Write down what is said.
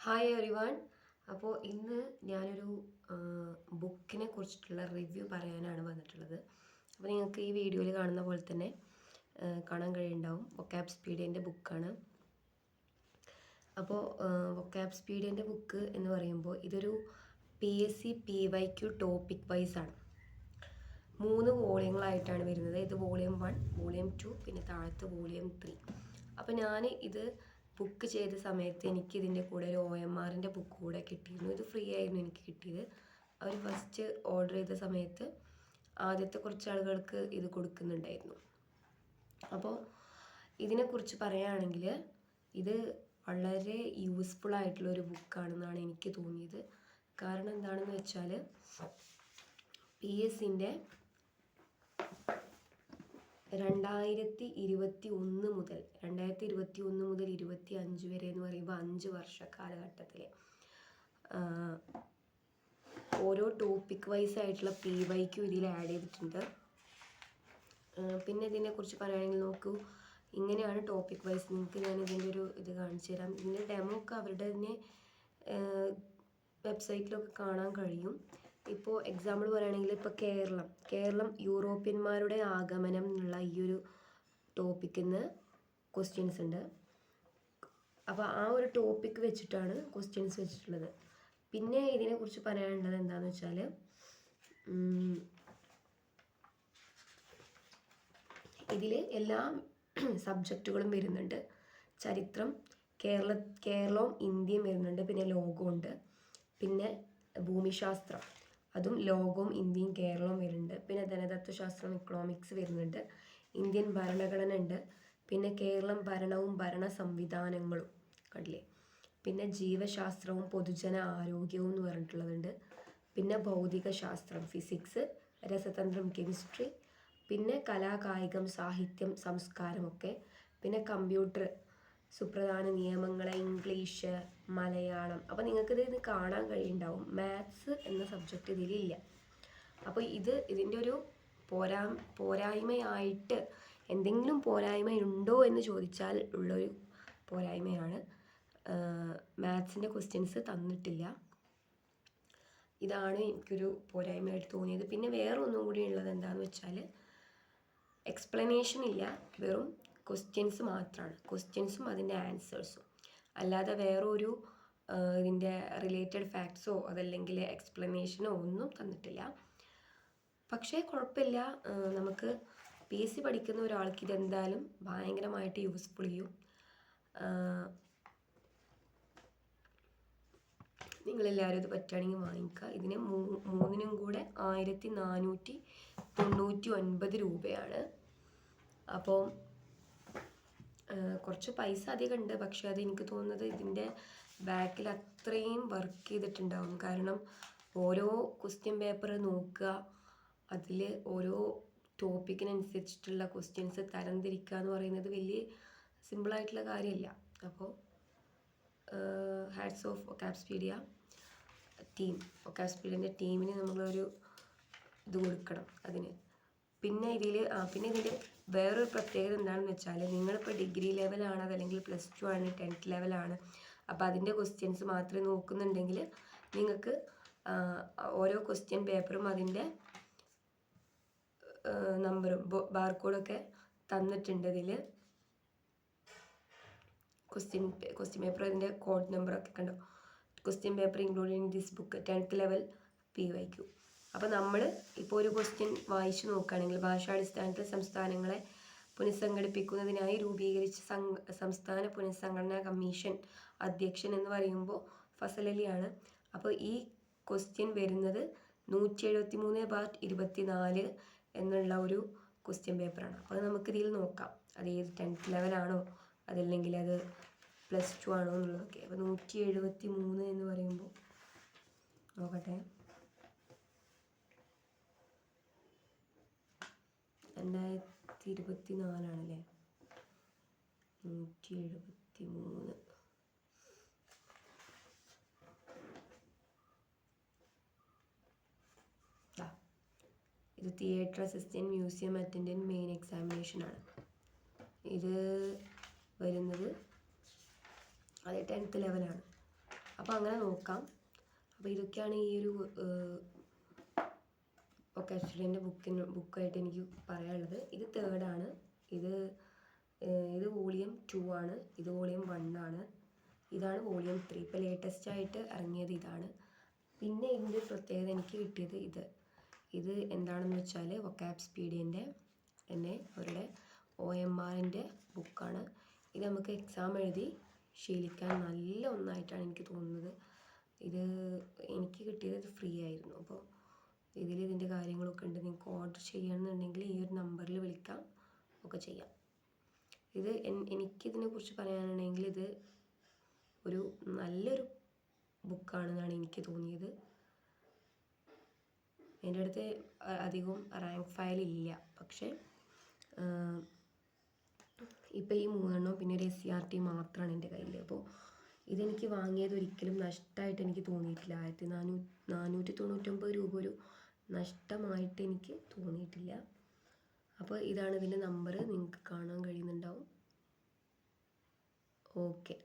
Hi everyone. അപ്പോൾ ഇന്ന് ഞാനൊരു ബുക്കിനെ കുറിച്ചിട്ടുള്ള റിവ്യൂ പറയാനാണ് വന്നിട്ടുള്ളത്. അപ്പോൾ നിങ്ങൾക്ക് ഈ വീഡിയോയിൽ കാണുന്ന പോലെ തന്നെ കാണാൻ കഴിയുണ്ടാവും. വൊക്കാബ് സ്പീഡിയൻ്റെ ബുക്കാണ്. അപ്പോൾ വൊക്കാബ് സ്പീഡിയൻ്റെ ബുക്ക് എന്ന് പറയുമ്പോൾ ഇതൊരു PSC PYQ ടോപ്പിക് വൈസ് ആണ്. 3 വോളിയങ്ങളായിട്ടാണ് വരുന്നത്. ഇത് വോളിയം 1, വോളിയം 2, പിന്നെ താഴത്ത് വോളിയം 3. അപ്പോൾ ഞാൻ ഇത് ബുക്ക് ചെയ്ത സമയത്ത് എനിക്ക് ഇതിൻ്റെ കൂടെ ഒരു OMRൻ്റെ ബുക്ക് കൂടെ കിട്ടിയിരുന്നു. ഇത് ഫ്രീ ആയിരുന്നു എനിക്ക് കിട്ടിയത്. അവർ ഫസ്റ്റ് ഓർഡർ ചെയ്ത സമയത്ത് ആദ്യത്തെ കുറച്ച് ആളുകൾക്ക് ഇത് കൊടുക്കുന്നുണ്ടായിരുന്നു. അപ്പോൾ ഇതിനെക്കുറിച്ച് പറയുകയാണെങ്കിൽ ഇത് വളരെ യൂസ്ഫുൾ ആയിട്ടുള്ള ഒരു ബുക്കാണെന്നാണ് എനിക്ക് തോന്നിയത്. കാരണം എന്താണെന്ന് വെച്ചാൽ PSCൻ്റെ 2021 മുതൽ 25 വരെ എന്ന് പറയുമ്പോൾ 5 വർഷ കാലഘട്ടത്തിൽ ഓരോ ടോപ്പിക് വൈസ് ആയിട്ടുള്ള PYQ ഇതിൽ ആഡ് ചെയ്തിട്ടുണ്ട്. പിന്നെ ഇതിനെക്കുറിച്ച് പറയുകയാണെങ്കിൽ നോക്കൂ, ഇങ്ങനെയാണ് ടോപ്പിക് വൈസ്. നിങ്ങൾക്ക് ഞാൻ ഇതിൻ്റെ ഒരു ഇത് കാണിച്ചു തരാം. ഇതിൻ്റെ ഡെമോ ഒക്കെ അവരുടെ തന്നെ വെബ്സൈറ്റിലൊക്കെ കാണാൻ കഴിയും. ഇപ്പോൾ എക്സാമ്പിൾ പറയുകയാണെങ്കിൽ ഇപ്പോൾ കേരളം യൂറോപ്യന്മാരുടെ ആഗമനം എന്നുള്ള ഈ ഒരു ടോപ്പിക്കിൽ നിന്ന് ക്വസ്റ്റ്യൻസ് ഉണ്ട്. അപ്പോൾ ആ ഒരു ടോപ്പിക്ക് വെച്ചിട്ടാണ് ക്വസ്റ്റ്യൻസ് വെച്ചിട്ടുള്ളത്. പിന്നെ ഇതിനെക്കുറിച്ച് പറയാനുള്ളത് എന്താണെന്ന് വെച്ചാൽ ഇതിൽ എല്ലാ സബ്ജക്റ്റുകളും വരുന്നുണ്ട്. ചരിത്രം, കേരളവും ഇന്ത്യയും വരുന്നുണ്ട്. പിന്നെ ലോകമുണ്ട്. പിന്നെ ഭൂമിശാസ്ത്രം, അതും ലോകവും ഇന്ത്യയും കേരളവും വരുന്നുണ്ട്. പിന്നെ ധനതത്വശാസ്ത്രം, ഇക്കണോമിക്സ് വരുന്നുണ്ട്. ഇന്ത്യൻ ഭരണഘടന ഉണ്ട്. പിന്നെ കേരളം ഭരണവും ഭരണ സംവിധാനങ്ങളും കണ്ടില്ലേ. പിന്നെ ജീവശാസ്ത്രവും പൊതുജന ആരോഗ്യവും എന്ന് പറഞ്ഞിട്ടുള്ളതുണ്ട്. പിന്നെ ഭൗതികശാസ്ത്രം, ഫിസിക്സ്, രസതന്ത്രം, കെമിസ്ട്രി, പിന്നെ കലാ, കായികം, സാഹിത്യം, സംസ്കാരമൊക്കെ. പിന്നെ കമ്പ്യൂട്ടർ, സുപ്രധാന നിയമങ്ങളെ, ഇംഗ്ലീഷ്, മലയാളം. അപ്പോൾ നിങ്ങൾക്കിത് കാണാൻ കഴിയുണ്ടാവും. മാത്സ് എന്ന സബ്ജക്റ്റ് ഇതിലില്ല. അപ്പോൾ ഇതിൻ്റെ ഒരു പോരായ്മയായിട്ട് എന്തെങ്കിലും പോരായ്മയുണ്ടോ എന്ന് ചോദിച്ചാൽ ഉള്ളൊരു പോരായ്മയാണ് മാത്സിൻ്റെ ക്വസ്റ്റ്യൻസ് തന്നിട്ടില്ല. ഇതാണ് എനിക്കൊരു പോരായ്മയായിട്ട് തോന്നിയത്. പിന്നെ വേറെ ഒന്നും കൂടി ഉള്ളത് എന്താണെന്ന് വെച്ചാൽ എക്സ്പ്ലനേഷൻ ഇല്ല, വെറും ക്വസ്റ്റ്യൻസ് മാത്രമാണ്. ക്വസ്റ്റ്യൻസും അതിൻ്റെ ആൻസേഴ്സും, അല്ലാതെ വേറൊരു ഇതിൻ്റെ റിലേറ്റഡ് ഫാക്ട്സോ അതല്ലെങ്കിൽ എക്സ്പ്ലനേഷനോ ഒന്നും തന്നിട്ടില്ല. പക്ഷേ കുഴപ്പമില്ല, നമുക്ക് PSC പഠിക്കുന്ന ഒരാൾക്ക് ഇതെന്തായാലും ഭയങ്കരമായിട്ട് യൂസ്ഫുൾ ചെയ്യും. നിങ്ങളെല്ലാവരും ഇത് പറ്റുകയാണെങ്കിൽ വാങ്ങിക്കുക. ഇതിന് 3നും കൂടെ 1499 രൂപയാണ്. അപ്പോൾ കുറച്ച് പൈസ അധികം ഉണ്ട്. പക്ഷെ അത് എനിക്ക് തോന്നുന്നത് ഇതിൻ്റെ ബാക്കിൽ അത്രയും വർക്ക് ചെയ്തിട്ടുണ്ടാവും. കാരണം ഓരോ ക്വസ്റ്റ്യൻ പേപ്പർ നോക്കുക, അതിൽ ഓരോ ടോപ്പിക്കിനനുസരിച്ചിട്ടുള്ള ക്വസ്റ്റ്യൻസ് തരംതിരിക്കുക എന്ന് പറയുന്നത് വലിയ സിമ്പിളായിട്ടുള്ള കാര്യമല്ല. അപ്പോൾ hats off Vocab Speedia team. Vocab സ്പീഡിയൻ്റെ ടീമിന് നമ്മളൊരു ഇത് കൊടുക്കണം അതിന്. പിന്നെ ഇതിൻ്റെ വേറൊരു പ്രത്യേകത എന്താണെന്ന് വെച്ചാൽ നിങ്ങളിപ്പോൾ ഡിഗ്രി ലെവലാണ്, അതല്ലെങ്കിൽ +2 ആണ്, 10th ലെവലാണ്, അപ്പോൾ അതിൻ്റെ ക്വസ്റ്റ്യൻസ് മാത്രമേ നോക്കുന്നുണ്ടെങ്കിൽ നിങ്ങൾക്ക് ഓരോ ക്വസ്റ്റ്യൻ പേപ്പറും അതിൻ്റെ നമ്പറും ബാർകോഡൊക്കെ തന്നിട്ടുണ്ട്. ഇതിൽ ക്വസ്റ്റ്യൻ പേപ്പർ അതിൻ്റെ കോഡ് നമ്പറൊക്കെ കണ്ടോ. Question paper include in this book 10th level PYQ. അപ്പോൾ നമ്മൾ ഇപ്പോൾ ഒരു ക്വസ്റ്റ്യൻ വായിച്ചു നോക്കുകയാണെങ്കിൽ ഭാഷാടിസ്ഥാനത്തിൽ സംസ്ഥാനങ്ങളെ പുനഃസംഘടിപ്പിക്കുന്നതിനായി രൂപീകരിച്ച സംസ്ഥാന പുനഃസംഘടനാ കമ്മീഷൻ അധ്യക്ഷൻ എന്ന് പറയുമ്പോൾ ഫസൽ അലിയാണ്. അപ്പോൾ ഈ ക്വസ്റ്റ്യൻ വരുന്നത് 173/24 എന്നുള്ള ഒരു ക്വസ്റ്റ്യൻ പേപ്പറാണ്. അപ്പോൾ അത് നമുക്കിതിൽ നോക്കാം, അത് ഏത് 10th ലെവലാണോ അതല്ലെങ്കിൽ അത് +2 ആണോ എന്നുള്ളതൊക്കെ. അപ്പോൾ 173 എന്ന് പറയുമ്പോൾ നോക്കട്ടെ, 2024 ആണല്ലേ. 173 ഇത് theatre assistant, museum attendant, main എക്സാമിനേഷനാണ്. ഇത് വരുന്നത് അത് 10th ലെവലാണ്. അപ്പോൾ അങ്ങനെ നോക്കാം. അപ്പോൾ ഇതൊക്കെയാണ് ഈ ഒരു വൊക്കാബുലറിൻ്റെ ബുക്കായിട്ട് എനിക്ക് പറയാനുള്ളത്. ഇത് തേർഡാണ്. ഇത് വോളിയം 2 ആണ്. ഇത് വോളിയം 1 ആണ്. ഇതാണ് വോളിയം 3. ഇപ്പോൾ ലേറ്റസ്റ്റ് ആയിട്ട് ഇറങ്ങിയത് ഇതാണ്. പിന്നെ ഇതിൻ്റെ പ്രത്യേകത എനിക്ക് കിട്ടിയത് ഇത് എന്താണെന്ന് വെച്ചാൽ വൊക്കാബുലറിൻ്റെ തന്നെ അവരുടെ OMRൻ്റെ ബുക്കാണ്. ഇത് നമുക്ക് എക്സാം എഴുതി ശീലിക്കാൻ നല്ല ഒന്നായിട്ടാണ് എനിക്ക് തോന്നുന്നത്. ഇത് എനിക്ക് കിട്ടിയത് ഇത് ഫ്രീ ആയിരുന്നു. അപ്പോൾ ഇതിൻ്റെ കാര്യങ്ങളൊക്കെ ഉണ്ട്. നിങ്ങൾക്ക് ഓർഡർ ചെയ്യണമെന്നുണ്ടെങ്കിൽ ഈ ഒരു നമ്പറിൽ വിളിക്കാം, ഒക്കെ ചെയ്യാം. എനിക്കിതിനെക്കുറിച്ച് പറയാനാണെങ്കിൽ ഇത് ഒരു നല്ലൊരു ബുക്കാണെന്നാണ് എനിക്ക് തോന്നിയത്. എൻ്റെ അടുത്ത് അധികം റാങ്ക് ഫയൽ ഇല്ല, പക്ഷേ ഇപ്പോൾ ഈ 3 പിന്നെ ഒരു SCRT മാത്രമാണ് എൻ്റെ കയ്യിൽ. അപ്പോൾ ഇതെനിക്ക് വാങ്ങിയത് ഒരിക്കലും നഷ്ടമായിട്ട് എനിക്ക് തോന്നിയിട്ടില്ല. 1499 രൂപ ഒരു നഷ്ടമായിട്ട് എനിക്ക് തോന്നിയിട്ടില്ല. അപ്പോൾ ഇതാണ് ഇതിൻ്റെ നമ്പർ, നിങ്ങൾക്ക് കാണാൻ കഴിയുന്നുണ്ടാവും. ഓക്കെ.